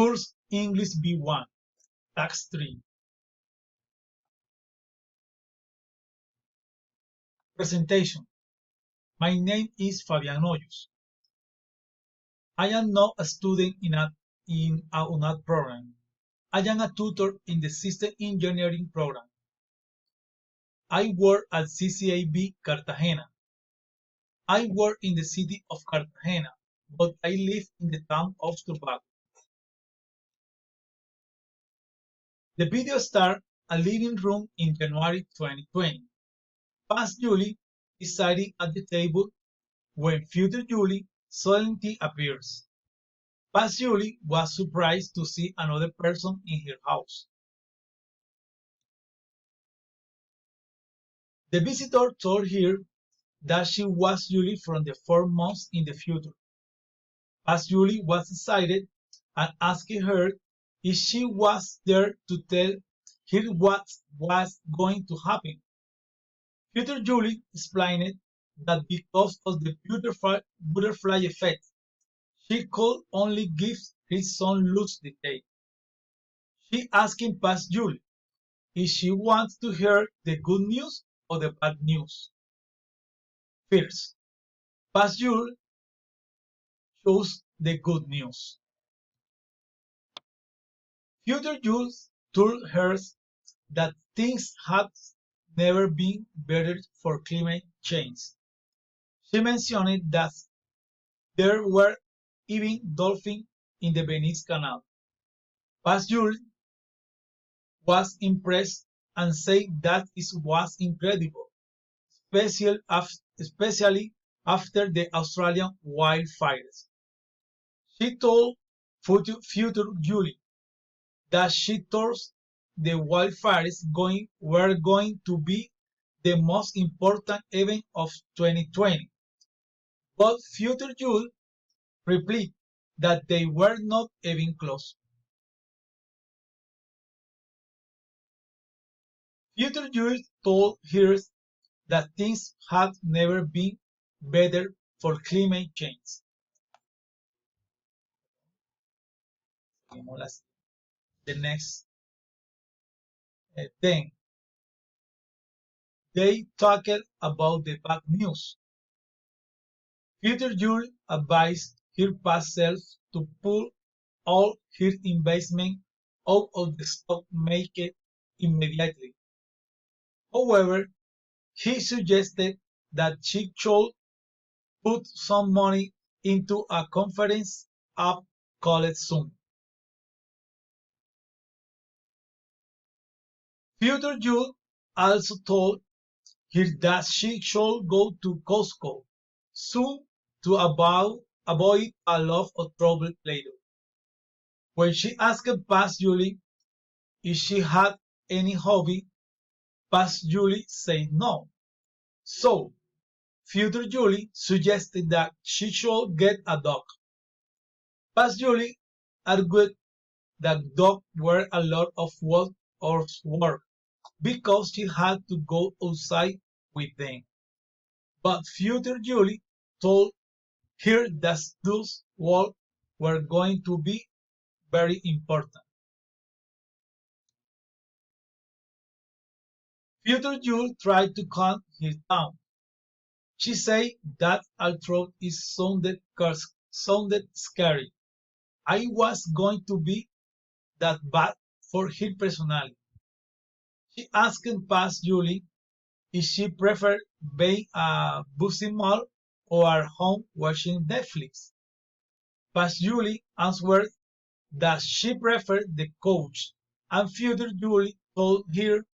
Course English B1, Tax 3. Presentation. My name is Fabian Hoyos. I am not a student in a UNAD program. I am a tutor in the System Engineering program. I work at CCAB Cartagena. I work in the city of Cartagena, but I live in the town of Turbaco. The video starts a living room in January 2020. Past Julie is sitting at the table when future Julie suddenly appears. Past Julie was surprised to see another person in her house. The visitor told her that she was Julie from the 4 months in the future. Past Julie was excited and asked her if she was there to tell her what was going to happen. Future Julie explained that because of the butterfly effect, she could only give her some loose details. She asked past Julie if she wants to hear the good news or the bad news. First, past Julie chose the good news. Future Julie told her that things had never been better for climate change. She mentioned that there were even dolphins in the Venice Canal. Past Julie was impressed and said that it was incredible, especially after the Australian wildfires. She told future Julie that she thought the wildfires were going to be the most important event of 2020, but future Julie replied that they were not even close. Future Julie told her that things had never been better for climate change. The next. Then they talked about the bad news. Future Julie advised her past self to pull all her investment out of the stock market immediately. However, he suggested that she should put some money into a conference app called Zoom. Future Jude also told her that she should go to Costco soon to avoid a lot of trouble later. When she asked past Julie if she had any hobby, past Julie said no. So, future Julie suggested that she should get a dog. Past Julie argued that dogs were a lot of work because she had to go outside with them. But future Julie told her that those work were going to be very important. Future Julie tried to calm her down. She said that although it sounded scary, I was going to be that bad for her personality. She asked past Julie if she preferred being a busy mall or at home watching Netflix. Past Julie answered that she preferred the couch, and future Julie told her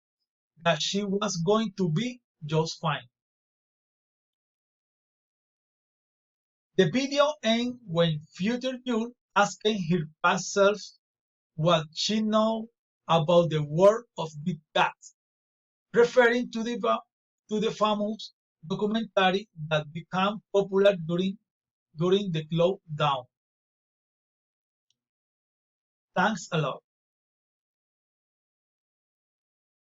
that she was going to be just fine. The video ends when future Julie asking her past self what she knew about the world of big cats, referring to the famous documentary that became popular during the lockdown. Thanks a lot.